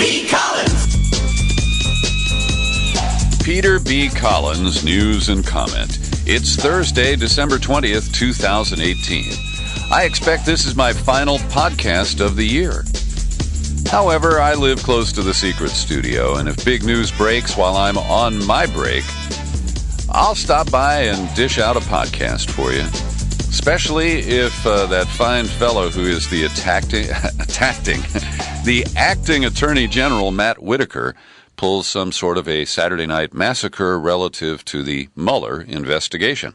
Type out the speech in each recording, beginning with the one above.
B. Collins. Peter B. Collins, News and Comment. It's Thursday, December 20th, 2018. I expect this is my final podcast of the year. However, I live close to the secret studio, and if big news breaks while I'm on my break, I'll stop by and dish out a podcast for you. Especially if that fine fellow who is the acting Attorney General, Matt Whitaker, pulls some sort of a Saturday night massacre relative to the Mueller investigation.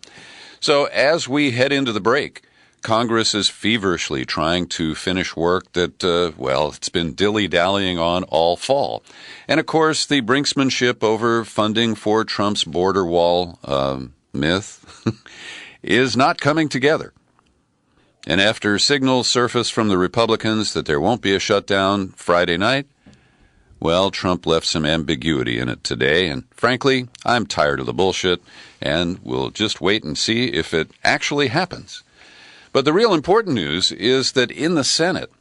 So as we head into the break, Congress is feverishly trying to finish work that, it's been dilly-dallying on all fall. And, of course, the brinksmanship over funding for Trump's border wall myth is not coming together. And after signals surface from the Republicans that there won't be a shutdown Friday night, well, Trump left some ambiguity in it today, and frankly, I'm tired of the bullshit, and we'll just wait and see if it actually happens. But the real important news is that in the Senate,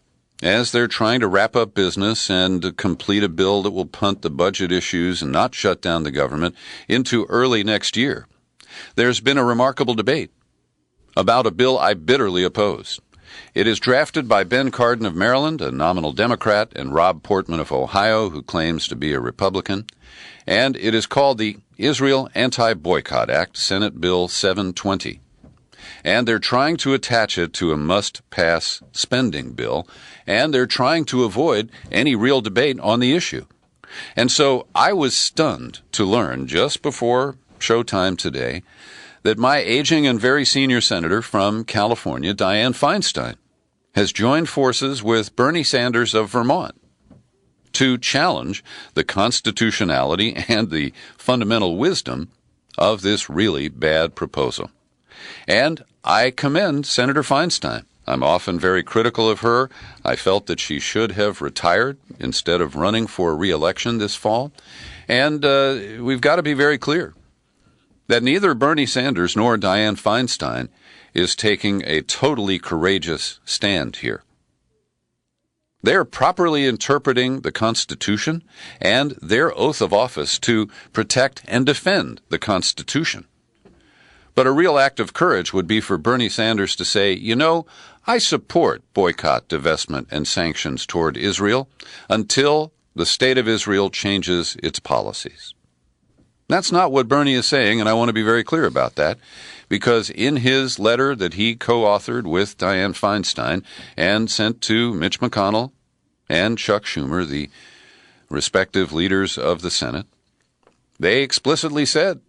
as they're trying to wrap up business and complete a bill that will punt the budget issues and not shut down the government into early next year, there's been a remarkable debate about a bill I bitterly oppose. It is drafted by Ben Cardin of Maryland, a nominal Democrat, and Rob Portman of Ohio, who claims to be a Republican, and it is called the Israel Anti-Boycott Act, Senate Bill 720. And they're trying to attach it to a must-pass spending bill, and they're trying to avoid any real debate on the issue. And so I was stunned to learn just before showtime today that my aging and very senior senator from California, Dianne Feinstein, has joined forces with Bernie Sanders of Vermont to challenge the constitutionality and the fundamental wisdom of this really bad proposal. And I commend Senator Feinstein. I'm often very critical of her. I felt that she should have retired instead of running for re-election this fall. And we've got to be very clear that neither Bernie Sanders nor Dianne Feinstein is taking a totally courageous stand here. They're properly interpreting the Constitution and their oath of office to protect and defend the Constitution. But a real act of courage would be for Bernie Sanders to say, I support boycott, divestment, and sanctions toward Israel until the state of Israel changes its policies. That's not what Bernie is saying, and I want to be very clear about that, because in his letter that he co-authored with Dianne Feinstein and sent to Mitch McConnell and Chuck Schumer, the respective leaders of the Senate, they explicitly said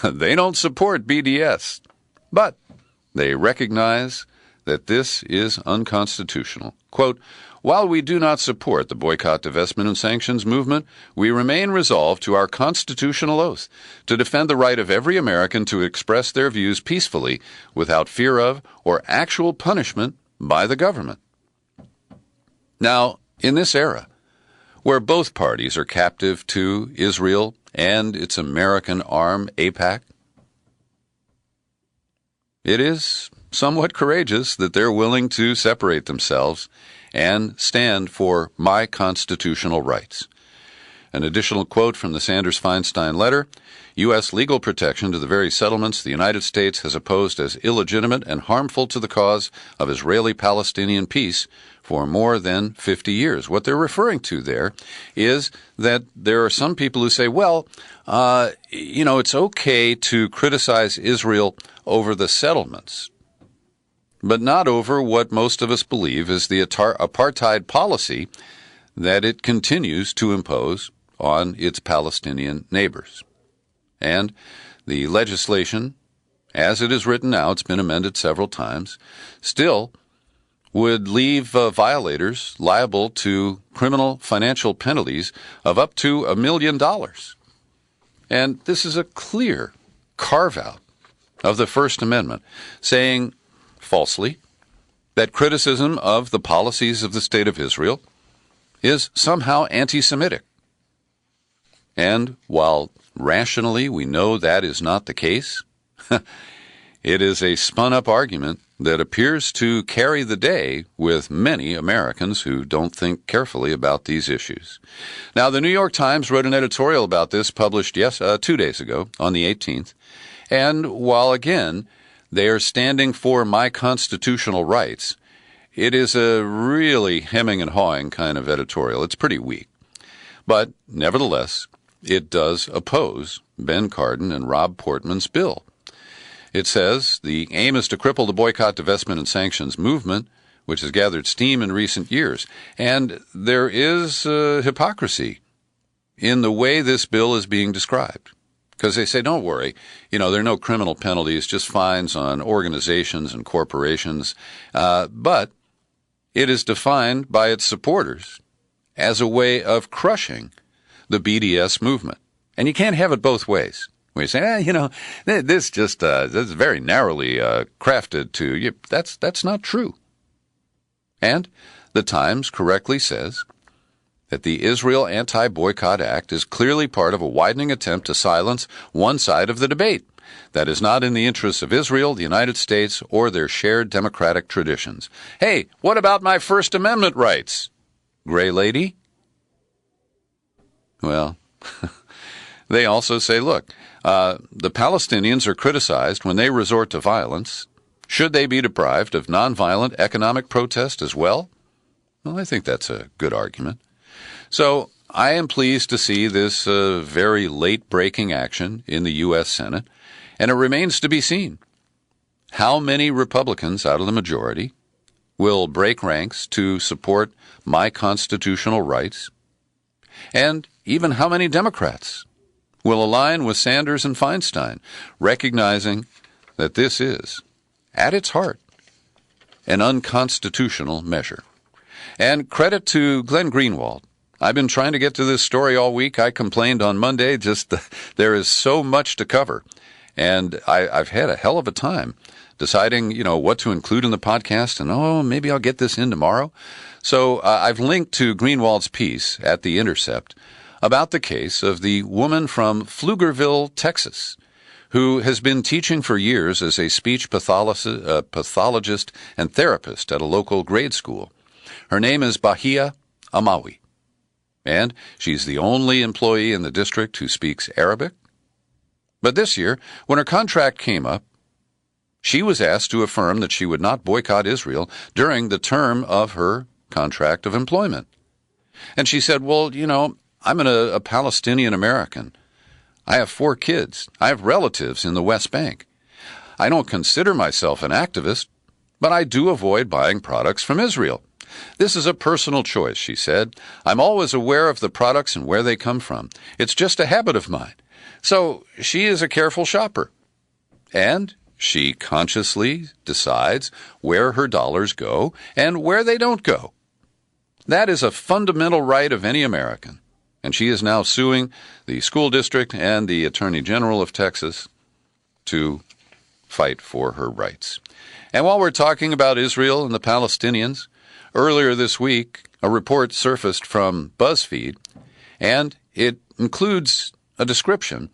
they don't support BDS, but they recognize that this is unconstitutional. Quote, while we do not support the boycott, divestment, and sanctions movement, we remain resolved to our constitutional oath to defend the right of every American to express their views peacefully without fear of or actual punishment by the government. Now, in this era, where both parties are captive to Israel and its American arm, AIPAC, it is somewhat courageous that they're willing to separate themselves and stand for my constitutional rights. An additional quote from the Sanders-Feinstein letter, U.S. legal protection to the very settlements the United States has opposed as illegitimate and harmful to the cause of Israeli-Palestinian peace for more than 50 years. What they're referring to there is that there are some people who say, it's okay to criticize Israel over the settlements, but not over what most of us believe is the apartheid policy that it continues to impose on its Palestinian neighbors. And the legislation, as it is written now, it's been amended several times, still would leave violators liable to criminal financial penalties of up to $1 million. And this is a clear carve-out of the First Amendment, saying falsely that criticism of the policies of the State of Israel is somehow anti-Semitic. And while rationally we know that is not the case, it is a spun-up argument that appears to carry the day with many Americans who don't think carefully about these issues. Now, the New York Times wrote an editorial about this, published 2 days ago, on the 18th, and while, again, they are standing for my constitutional rights, it is a really hemming and hawing kind of editorial. It's pretty weak. But, nevertheless, it does oppose Ben Cardin and Rob Portman's bill. It says the aim is to cripple the boycott, divestment, and sanctions movement, which has gathered steam in recent years. And there is hypocrisy in the way this bill is being described. Because they say, don't worry, there are no criminal penalties, just fines on organizations and corporations. But it is defined by its supporters as a way of crushing the BDS movement. And you can't have it both ways. We say, this is very narrowly crafted to you. That's not true. And the Times correctly says that the Israel Anti-Boycott Act is clearly part of a widening attempt to silence one side of the debate that is not in the interests of Israel, the United States, or their shared democratic traditions. Hey, what about my First Amendment rights, Gray Lady? Well, they also say, look, the Palestinians are criticized when they resort to violence. Should they be deprived of nonviolent economic protest as well? Well, I think that's a good argument. So I am pleased to see this very late-breaking action in the U.S. Senate, and it remains to be seen how many Republicans out of the majority will break ranks to support my constitutional rights, and even how many Democrats will align with Sanders and Feinstein, recognizing that this is, at its heart, an unconstitutional measure. And credit to Glenn Greenwald. I've been trying to get to this story all week. I complained on Monday, there is so much to cover. And I've had a hell of a time deciding, what to include in the podcast, and maybe I'll get this in tomorrow. So I've linked to Greenwald's piece at The Intercept about the case of the woman from Pflugerville, Texas, who has been teaching for years as a speech pathologist and therapist at a local grade school. Her name is Bahia Amawi, and she's the only employee in the district who speaks Arabic. But this year, when her contract came up, she was asked to affirm that she would not boycott Israel during the term of her contract of employment. And she said, well, I'm a Palestinian American. I have 4 kids. I have relatives in the West Bank. I don't consider myself an activist, but I do avoid buying products from Israel. This is a personal choice, she said. I'm always aware of the products and where they come from. It's just a habit of mine. So she is a careful shopper. And she consciously decides where her dollars go and where they don't go. That is a fundamental right of any American. And she is now suing the school district and the Attorney General of Texas to fight for her rights. And while we're talking about Israel and the Palestinians, earlier this week, a report surfaced from BuzzFeed, and it includes a description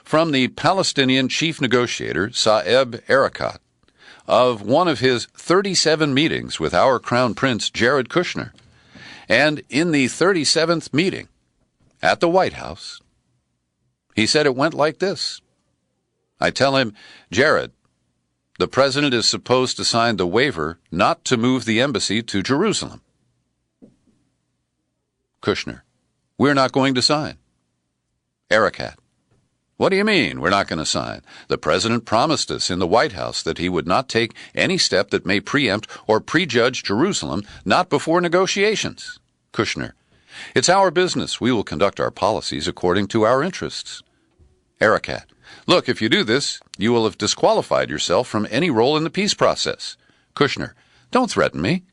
from the Palestinian chief negotiator, Saeb Erekat, of one of his 37 meetings with our Crown Prince, Jared Kushner. And in the 37th meeting, at the White House, he said it went like this. I tell him, Jared, the president is supposed to sign the waiver not to move the embassy to Jerusalem. Kushner, we're not going to sign. Erekat, what do you mean we're not going to sign? The president promised us in the White House that he would not take any step that may preempt or prejudge Jerusalem, not before negotiations. Kushner, it's our business. We will conduct our policies according to our interests. Erekat, look, if you do this, you will have disqualified yourself from any role in the peace process. Kushner, don't threaten me.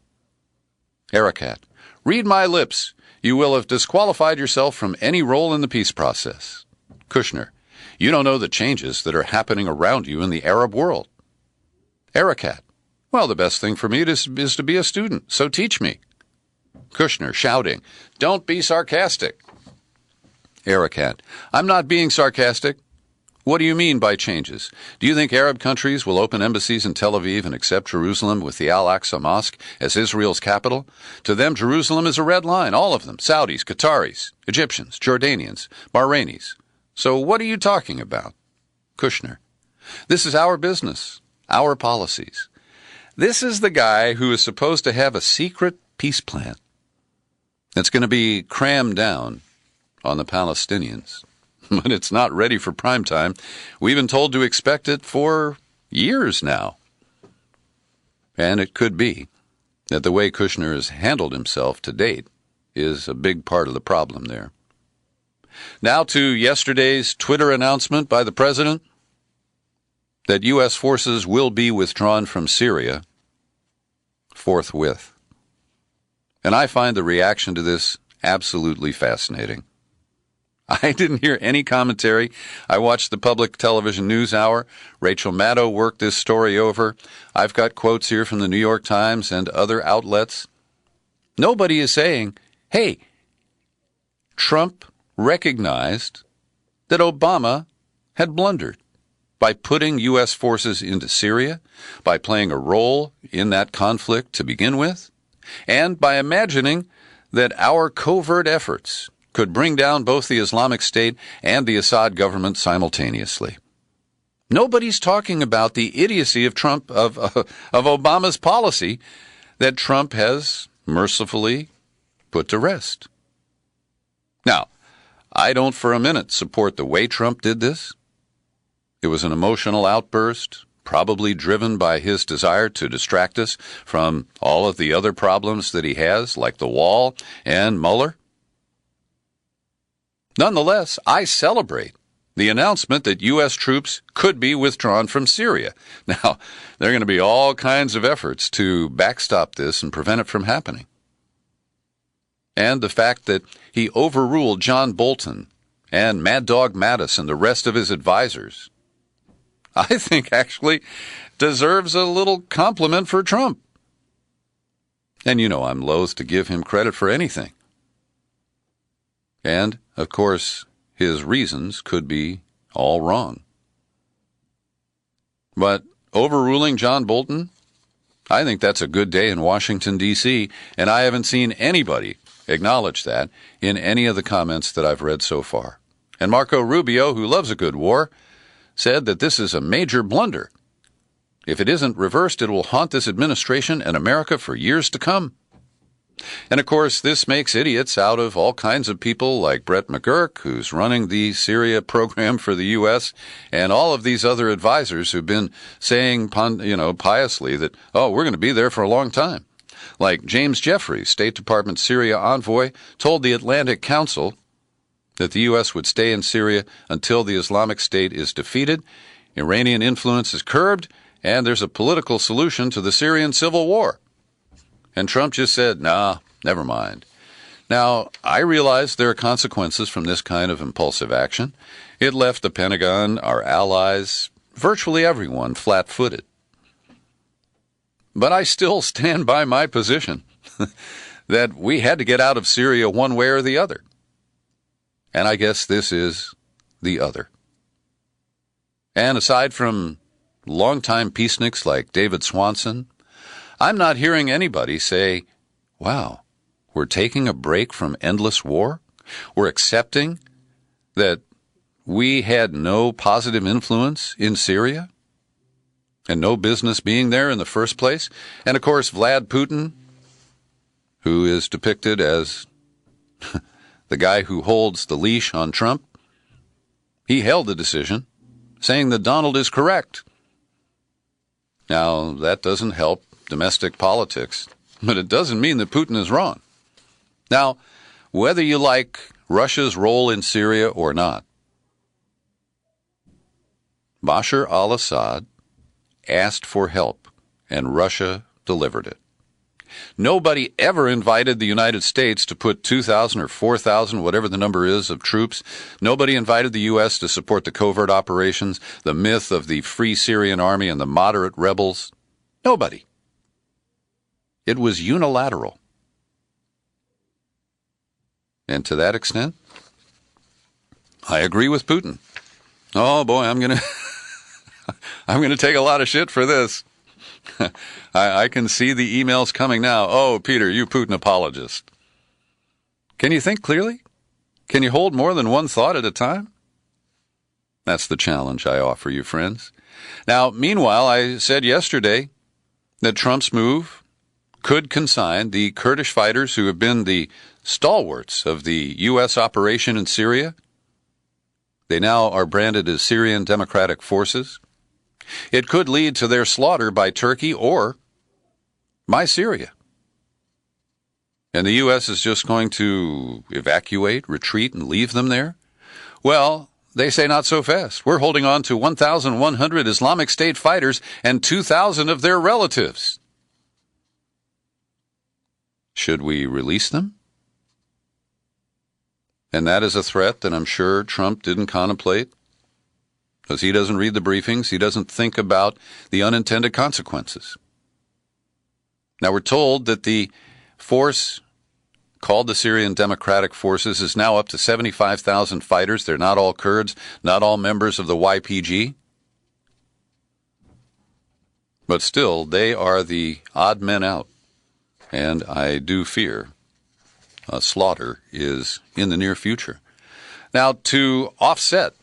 Erekat, read my lips. You will have disqualified yourself from any role in the peace process. Kushner, you don't know the changes that are happening around you in the Arab world. Erekat, well, the best thing for me is to be a student, so teach me. Kushner, shouting, don't be sarcastic. Erekat, I'm not being sarcastic. What do you mean by changes? Do you think Arab countries will open embassies in Tel Aviv and accept Jerusalem with the Al-Aqsa Mosque as Israel's capital? To them, Jerusalem is a red line, all of them. Saudis, Qataris, Egyptians, Jordanians, Bahrainis. So what are you talking about? Kushner. This is our business, our policies. This is the guy who is supposed to have a secret peace plan that's going to be crammed down on the Palestinians. But it's not ready for prime time. We've been told to expect it for years now. And it could be that the way Kushner has handled himself to date is a big part of the problem there. Now to yesterday's Twitter announcement by the president that U.S. forces will be withdrawn from Syria forthwith. And I find the reaction to this absolutely fascinating. I didn't hear any commentary. I watched the public television news hour. Rachel Maddow worked this story over. I've got quotes here from the New York Times and other outlets. Nobody is saying, hey, Trump recognized that Obama had blundered by putting U.S. forces into Syria, by playing a role in that conflict to begin with, and by imagining that our covert efforts could bring down both the Islamic State and the Assad government simultaneously. Nobody's talking about the idiocy of Obama's policy that Trump has mercifully put to rest. Now, I don't for a minute support the way Trump did this. It was an emotional outburst, probably driven by his desire to distract us from all of the other problems that he has, like the wall and Mueller. Nonetheless, I celebrate the announcement that U.S. troops could be withdrawn from Syria. Now, there are going to be all kinds of efforts to backstop this and prevent it from happening. And the fact that he overruled John Bolton and Mad Dog Mattis and the rest of his advisors, I think actually deserves a little compliment for Trump. And you know I'm loath to give him credit for anything. And, of course, his reasons could be all wrong. But overruling John Bolton, I think that's a good day in Washington, D.C., and I haven't seen anybody acknowledge that in any of the comments that I've read so far. And Marco Rubio, who loves a good war, said that this is a major blunder. If it isn't reversed, it will haunt this administration and America for years to come. And, of course, this makes idiots out of all kinds of people like Brett McGurk, who's running the Syria program for the U.S., and all of these other advisors who've been saying, piously that, oh, we're going to be there for a long time. Like James Jeffries, State Department Syria envoy, told the Atlantic Council that the U.S. would stay in Syria until the Islamic State is defeated, Iranian influence is curbed, and there's a political solution to the Syrian civil war. And Trump just said, nah, never mind. Now, I realize there are consequences from this kind of impulsive action. It left the Pentagon, our allies, virtually everyone flat-footed. But I still stand by my position that we had to get out of Syria one way or the other. And I guess this is the other. And aside from longtime peaceniks like David Swanson, I'm not hearing anybody say, wow, we're taking a break from endless war? We're accepting that we had no positive influence in Syria and no business being there in the first place? And, of course, Vlad Putin, who is depicted as the guy who holds the leash on Trump, he held the decision, saying that Donald is correct. Now, that doesn't help domestic politics, but it doesn't mean that Putin is wrong. Now, whether you like Russia's role in Syria or not, Bashar al-Assad asked for help, and Russia delivered it. Nobody ever invited the United States to put 2,000 or 4,000, whatever the number is, of troops. Nobody invited the U.S. to support the covert operations, the myth of the Free Syrian Army and the moderate rebels. Nobody. It was unilateral. And to that extent, I agree with Putin. Oh boy, I'm gonna I'm gonna take a lot of shit for this. I can see the emails coming now. Oh, Peter, you Putin apologist. Can you think clearly? Can you hold more than one thought at a time? That's the challenge I offer you, friends. Now, meanwhile, I said yesterday that Trump's move could consign the Kurdish fighters who have been the stalwarts of the U.S. operation in Syria. They now are branded as Syrian Democratic Forces. It could lead to their slaughter by Turkey or by Syria. And the U.S. is just going to evacuate, retreat, and leave them there? Well, they say not so fast. We're holding on to 1,100 Islamic State fighters and 2,000 of their relatives. Should we release them? And that is a threat that I'm sure Trump didn't contemplate, because he doesn't read the briefings. He doesn't think about the unintended consequences. Now, we're told that the force called the Syrian Democratic Forces is now up to 75,000 fighters. They're not all Kurds, not all members of the YPG. But still, they are the odd men out. And I do fear a slaughter is in the near future. Now, to offset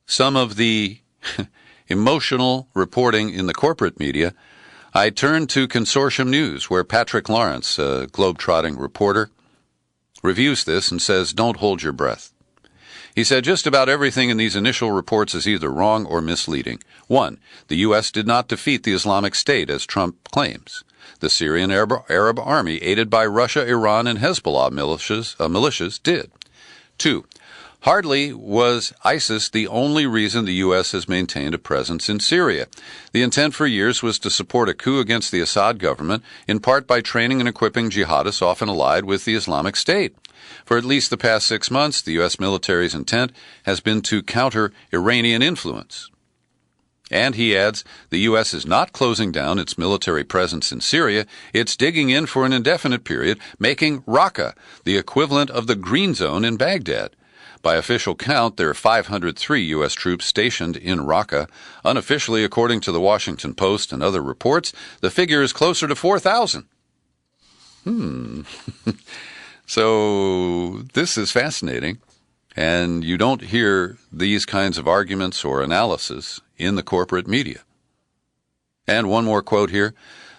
some of the emotional reporting in the corporate media, I turn to Consortium News, where Patrick Lawrence, a globe-trotting reporter, reviews this and says, don't hold your breath. He said just about everything in these initial reports is either wrong or misleading. 1. The U.S. did not defeat the Islamic State, as Trump claims. The Syrian Arab Army, aided by Russia, Iran, and Hezbollah militias, did. 2. Hardly was ISIS the only reason the U.S. has maintained a presence in Syria. The intent for years was to support a coup against the Assad government, in part by training and equipping jihadists often allied with the Islamic State. For at least the past 6 months, the U.S. military's intent has been to counter Iranian influence. And he adds, the U.S. is not closing down its military presence in Syria. It's digging in for an indefinite period, making Raqqa the equivalent of the Green Zone in Baghdad. By official count, there are 503 U.S. troops stationed in Raqqa. Unofficially, according to the Washington Post and other reports, the figure is closer to 4,000. So this is fascinating, and you don't hear these kinds of arguments or analysis in the corporate media. And one more quote here.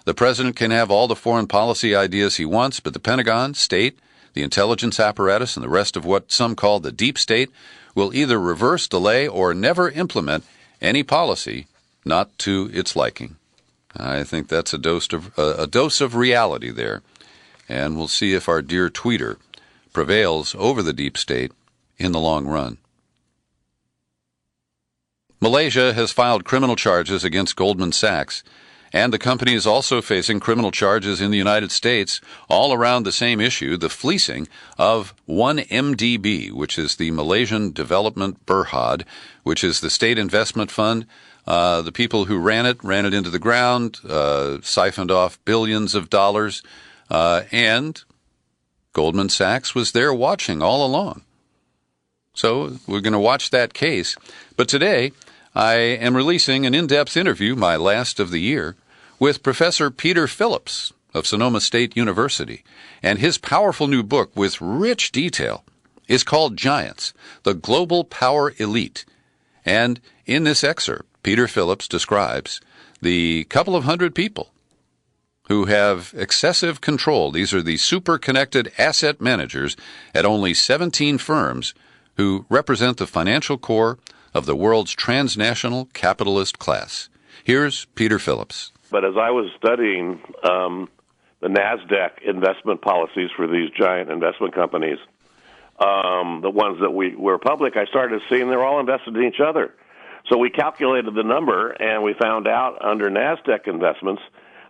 The president can have all the foreign policy ideas he wants, but the Pentagon, state, the intelligence apparatus, and the rest of what some call the deep state will either reverse, delay, or never implement any policy not to its liking. I think that's a dose of reality there. And we'll see if our dear tweeter prevails over the deep state in the long run. Malaysia has filed criminal charges against Goldman Sachs, and the company is also facing criminal charges in the United States, all around the same issue, the fleecing of 1MDB, which is the Malaysian Development Berhad, which is the state investment fund. The people who ran it into the ground, siphoned off billions of dollars, and Goldman Sachs was there watching all along. So we're going to watch that case. But today, I am releasing an in-depth interview, my last of the year, with Professor Peter Phillips of Sonoma State University. And his powerful new book with rich detail is called Giants, the Global Power Elite. And in this excerpt, Peter Phillips describes the couple of hundred people who have excessive control. These are the super-connected asset managers at only 17 firms who represent the financial core of the world's transnational capitalist class. Here's Peter Phillips. But as I was studying the NASDAQ investment policies for these giant investment companies, the ones that were public, I started seeing they're all invested in each other. So we calculated the number, and we found out under NASDAQ investments,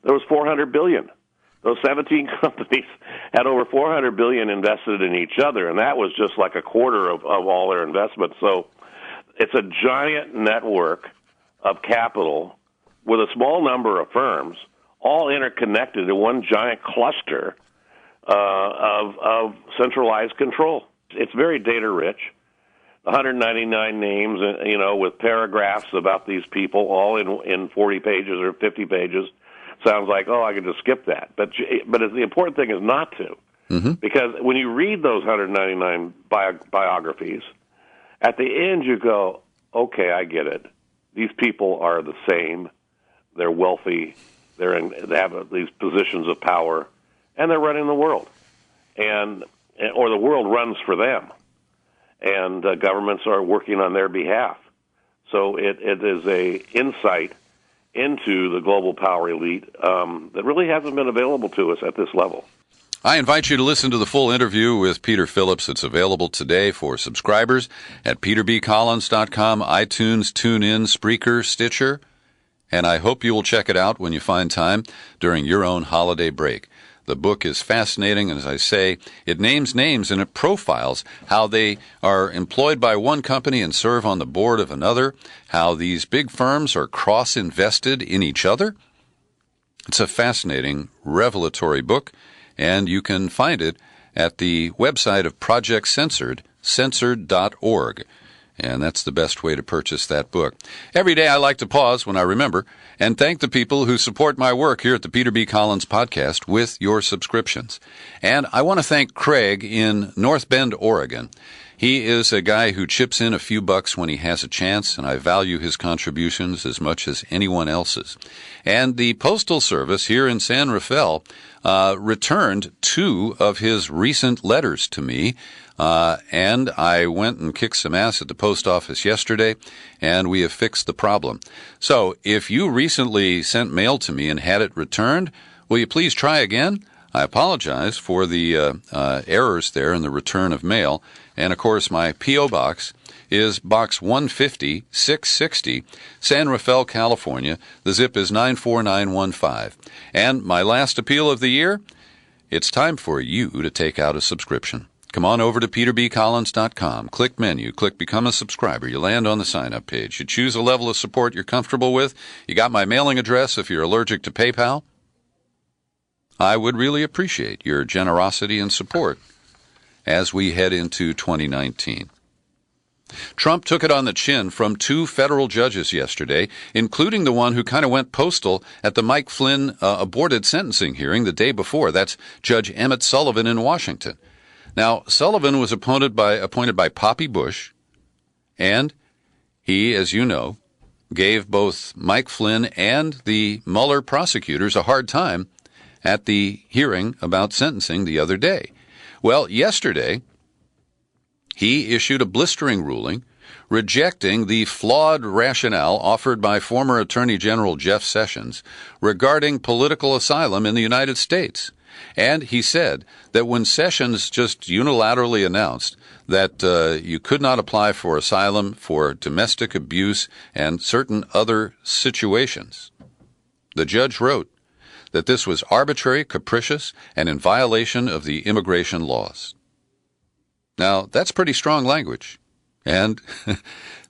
there was $400 billion. Those 17 companies had over $400 billion invested in each other, and that was just like a quarter of all their investments. So it's a giant network of capital with a small number of firms, all interconnected in one giant cluster of centralized control. It's very data-rich. 199 names, with paragraphs about these people, all in 40 pages or 50 pages. Sounds like, I could just skip that. But the important thing is not to. Mm-hmm. Because when you read those 199 biographies, at the end you go, okay, I get it. These people are the same. They're wealthy. They have these positions of power, and they're running the world, or the world runs for them, and governments are working on their behalf. So it is a insight into the global power elite that really hasn't been available to us at this level. I invite you to listen to the full interview with Peter Phillips. It's available today for subscribers at peterbcollins.com, iTunes, TuneIn, Spreaker, Stitcher, and I hope you will check it out when you find time during your own holiday break. The book is fascinating, and as I say, it names names and it profiles how they are employed by one company and serve on the board of another, how these big firms are cross-invested in each other. It's a fascinating, revelatory book, and you can find it at the website of Project Censored, censored.org. And that's the best way to purchase that book. Every day I like to pause when I remember and thank the people who support my work here at the Peter B. Collins Podcast with your subscriptions. And I want to thank Craig in North Bend, Oregon. He is a guy who chips in a few bucks when he has a chance, and I value his contributions as much as anyone else's. And the Postal Service here in San Rafael returned 2 of his recent letters to me, and I went and kicked some ass at the post office yesterday, and we have fixed the problem. So if you recently sent mail to me and had it returned, will you please try again? I apologize for the errors there in the return of mail. And, of course, my P.O. Box is Box 150, 660, San Rafael, California. The zip is 94915. And my last appeal of the year, it's time for you to take out a subscription. Come on over to peterbcollins.com. Click menu. Click Become a Subscriber. You land on the sign-up page. You choose a level of support you're comfortable with. You got my mailing address if you're allergic to PayPal. I would really appreciate your generosity and support as we head into 2019. Trump took it on the chin from 2 federal judges yesterday, including the one who kind of went postal at the Mike Flynn aborted sentencing hearing the day before. That's Judge Emmett Sullivan in Washington. Now, Sullivan was appointed by Poppy Bush, and he, as you know, gave both Mike Flynn and the Mueller prosecutors a hard time at the hearing about sentencing the other day. Well, yesterday, he issued a blistering ruling rejecting the flawed rationale offered by former Attorney General Jeff Sessions regarding political asylum in the United States. And he said that when Sessions just unilaterally announced that you could not apply for asylum for domestic abuse and certain other situations, the judge wrote that this was arbitrary, capricious, and in violation of the immigration laws. Now, that's pretty strong language, and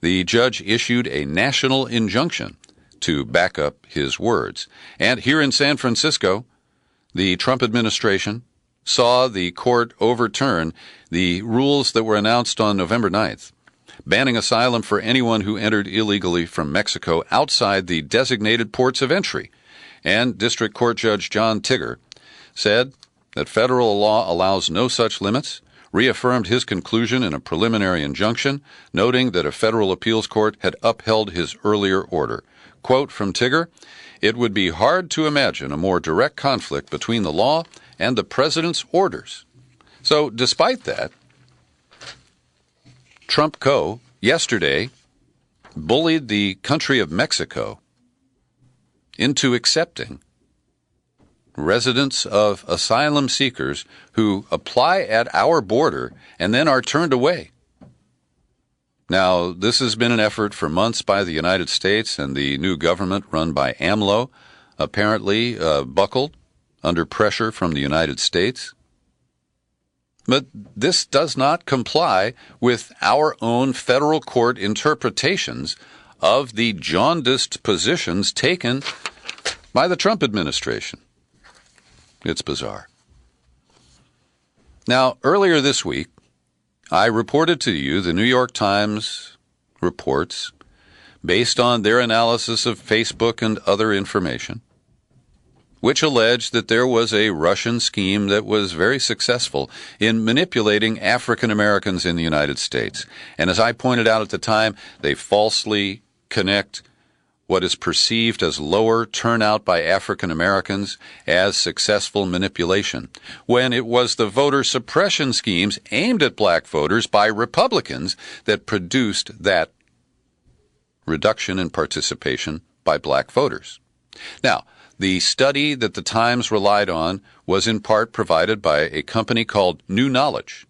the judge issued a national injunction to back up his words. And here in San Francisco, the Trump administration saw the court overturn the rules that were announced on November 9th, banning asylum for anyone who entered illegally from Mexico outside the designated ports of entry. And District Court Judge John Tigger said that federal law allows no such limits, reaffirmed his conclusion in a preliminary injunction, noting that a federal appeals court had upheld his earlier order. Quote from Tigger, "It would be hard to imagine a more direct conflict between the law and the president's orders." So despite that, Trump Co. yesterday bullied the country of Mexico into accepting residents of asylum seekers who apply at our border and then are turned away. Now, this has been an effort for months by the United States, and the new government run by AMLO apparently buckled under pressure from the United States. But this does not comply with our own federal court interpretations of the jaundiced positions taken by the Trump administration. It's bizarre. Now, earlier this week, I reported to you the New York Times reports based on their analysis of Facebook and other information, which alleged that there was a Russian scheme that was very successful in manipulating African Americans in the United States. And as I pointed out at the time, they falsely connect what is perceived as lower turnout by African Americans as successful manipulation, when it was the voter suppression schemes aimed at black voters by Republicans that produced that reduction in participation by black voters. Now, the study that the Times relied on was in part provided by a company called New Knowledge.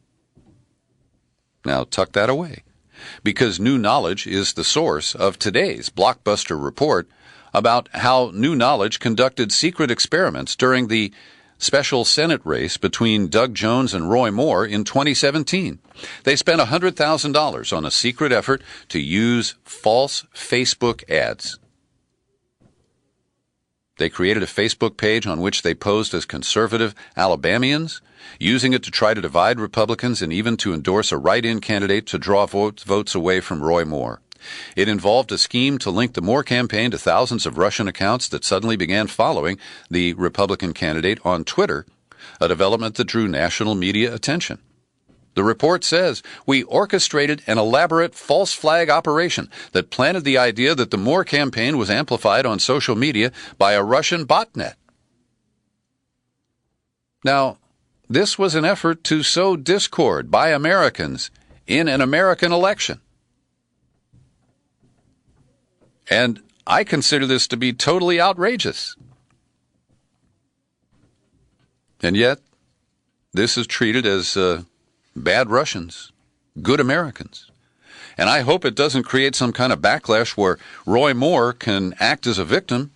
Now, tuck that away, because New Knowledge is the source of today's blockbuster report about how New Knowledge conducted secret experiments during the special Senate race between Doug Jones and Roy Moore in 2017. They spent $100,000 on a secret effort to use false Facebook ads. They created a Facebook page on which they posed as conservative Alabamians, using it to try to divide Republicans and even to endorse a write-in candidate to draw votes away from Roy Moore. It involved a scheme to link the Moore campaign to thousands of Russian accounts that suddenly began following the Republican candidate on Twitter, a development that drew national media attention. The report says, we orchestrated an elaborate false flag operation that planted the idea that the Moore campaign was amplified on social media by a Russian botnet. Now, this was an effort to sow discord by Americans in an American election. And I consider this to be totally outrageous. And yet, this is treated as bad Russians, good Americans. And I hope it doesn't create some kind of backlash where Roy Moore can act as a victim,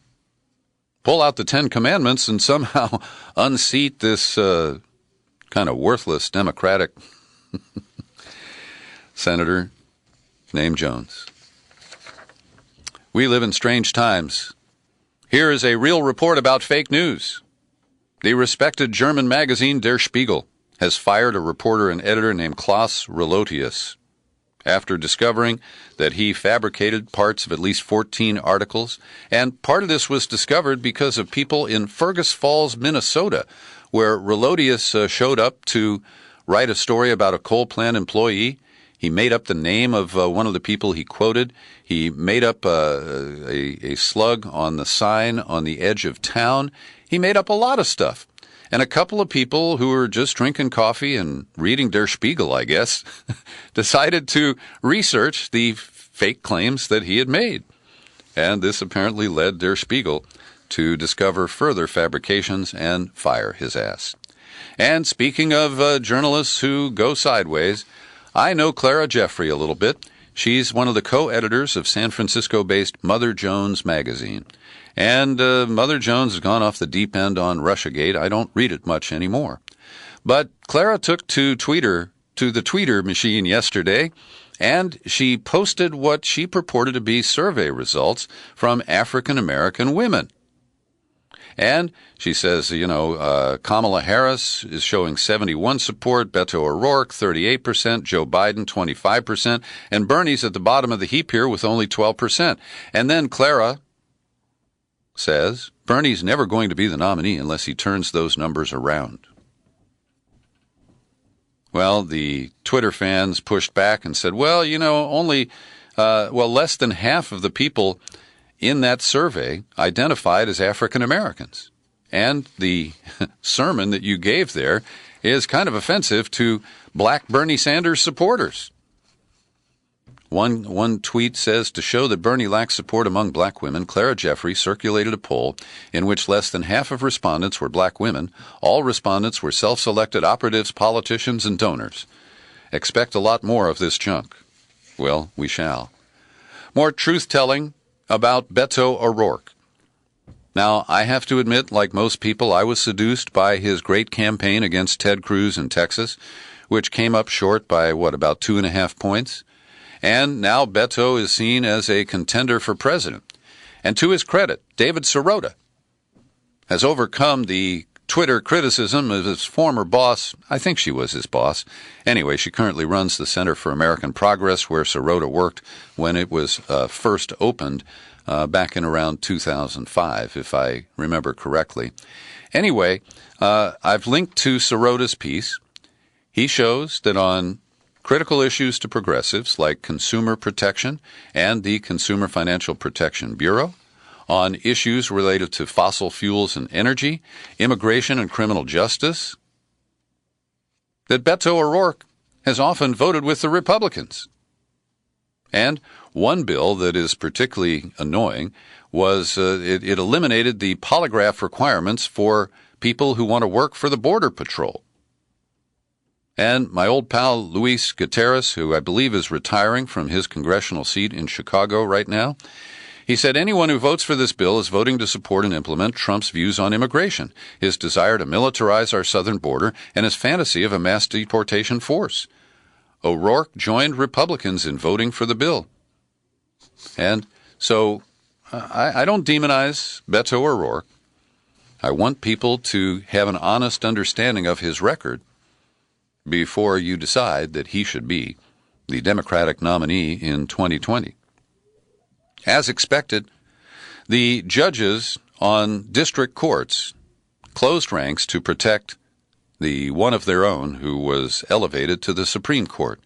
pull out the Ten Commandments, and somehow unseat this kind of worthless Democratic senator named Jones. We live in strange times. Here is a real report about fake news. The respected German magazine Der Spiegel has fired a reporter and editor named Klaus Relotius after discovering that he fabricated parts of at least 14 articles, and part of this was discovered because of people in Fergus Falls, Minnesota, where Relotius showed up to write a story about a coal plant employee. He made up the name of one of the people he quoted. He made up a slug on the sign on the edge of town. He made up a lot of stuff. And a couple of people who were just drinking coffee and reading Der Spiegel, I guess, decided to research the fake claims that he had made. And this apparently led Der Spiegel to discover further fabrications and fire his ass. And speaking of journalists who go sideways, I know Clara Jeffrey a little bit. She's one of the co-editors of San Francisco-based Mother Jones magazine. And Mother Jones has gone off the deep end on Russiagate. I don't read it much anymore. But Clara took to the Twitter machine yesterday, and she posted what she purported to be survey results from African American women. And she says, Kamala Harris is showing 71% support, Beto O'Rourke 38%, Joe Biden 25%, and Bernie's at the bottom of the heap here with only 12%. And then Clara says Bernie's never going to be the nominee unless he turns those numbers around. Well, the Twitter fans pushed back and said, only less than half of the people in that survey identified as African Americans. And the sermon that you gave there is kind of offensive to black Bernie Sanders supporters. One tweet says, to show that Bernie lacks support among black women, Clara Jeffrey circulated a poll in which less than half of respondents were black women. All respondents were self-selected operatives, politicians, and donors. Expect a lot more of this junk. Well, we shall. More truth-telling about Beto O'Rourke. Now, I have to admit, like most people, I was seduced by his great campaign against Ted Cruz in Texas, which came up short by, about 2.5 points. And now Beto is seen as a contender for president. And to his credit, David Sirota has overcome the Twitter criticism of his former boss. I think she was his boss. Anyway, she currently runs the Center for American Progress, where Sirota worked when it was first opened back in around 2005, if I remember correctly. Anyway, I've linked to Sirota's piece. He shows that on critical issues to progressives like consumer protection and the Consumer Financial Protection Bureau, on issues related to fossil fuels and energy, immigration and criminal justice, that Beto O'Rourke has often voted with the Republicans. And one bill that is particularly annoying was it eliminated the polygraph requirements for people who want to work for the Border Patrol. And my old pal Luis Gutierrez, who I believe is retiring from his congressional seat in Chicago right now, he said anyone who votes for this bill is voting to support and implement Trump's views on immigration, his desire to militarize our southern border, and his fantasy of a mass deportation force. O'Rourke joined Republicans in voting for the bill. And so I don't demonize Beto O'Rourke. I want people to have an honest understanding of his record before you decide that he should be the Democratic nominee in 2020. As expected, the judges on district courts closed ranks to protect the one of their own who was elevated to the Supreme Court.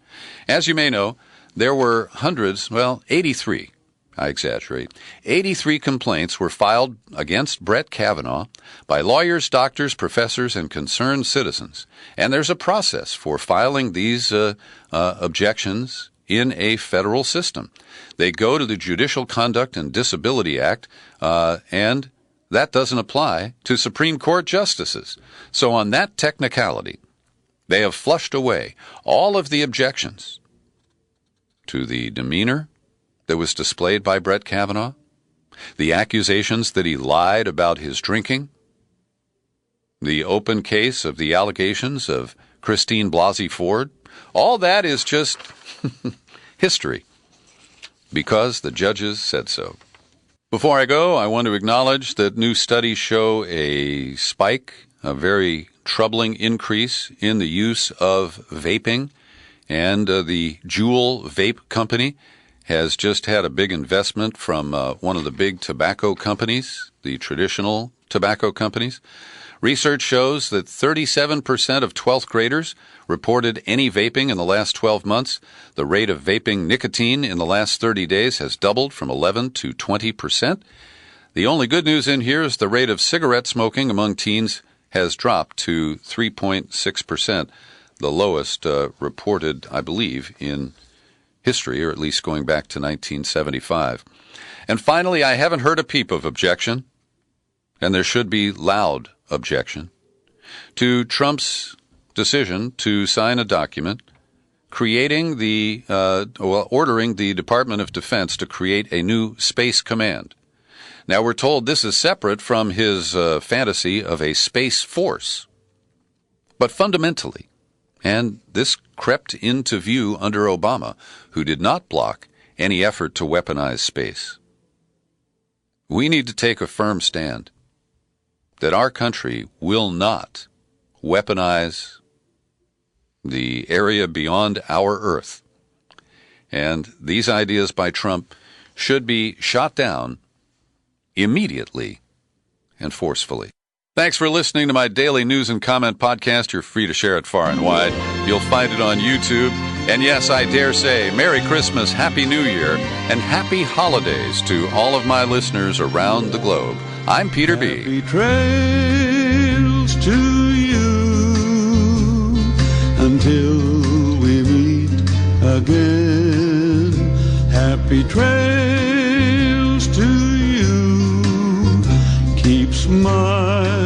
As you may know, there were 83, I exaggerate, 83 complaints were filed against Brett Kavanaugh by lawyers, doctors, professors, and concerned citizens. And there's a process for filing these objections in a federal system. They go to the Judicial Conduct and Disability Act, and that doesn't apply to Supreme Court justices. So on that technicality, they have flushed away all of the objections to the demeanor that was displayed by Brett Kavanaugh, the accusations that he lied about his drinking, the open case of the allegations of Christine Blasey Ford. All that is just history, because the judges said so. Before I go, I want to acknowledge that new studies show a spike, a very troubling increase in the use of vaping, and the Juul vape company has just had a big investment from one of the big tobacco companies, the traditional tobacco companies. Research shows that 37% of 12th graders reported any vaping in the last 12 months. The rate of vaping nicotine in the last 30 days has doubled from 11 to 20%. The only good news in here is the rate of cigarette smoking among teens has dropped to 3.6%, the lowest reported, I believe, in history, or at least going back to 1975. And finally, I haven't heard a peep of objection, and there should be loud objection, to Trump's decision to sign a document creating ordering the Department of Defense to create a new space command. Now, we're told this is separate from his fantasy of a space force. But fundamentally, and this crept into view under Obama, who did not block any effort to weaponize space, we need to take a firm stand that our country will not weaponize the area beyond our Earth. And these ideas by Trump should be shot down immediately and forcefully. Thanks for listening to my daily news and comment podcast. You're free to share it far and wide. You'll find it on YouTube. And yes, I dare say, Merry Christmas, Happy New Year, and Happy Holidays to all of my listeners around the globe. I'm Peter B. Happy trails to you until we meet again. Happy trails to you. Keep smiling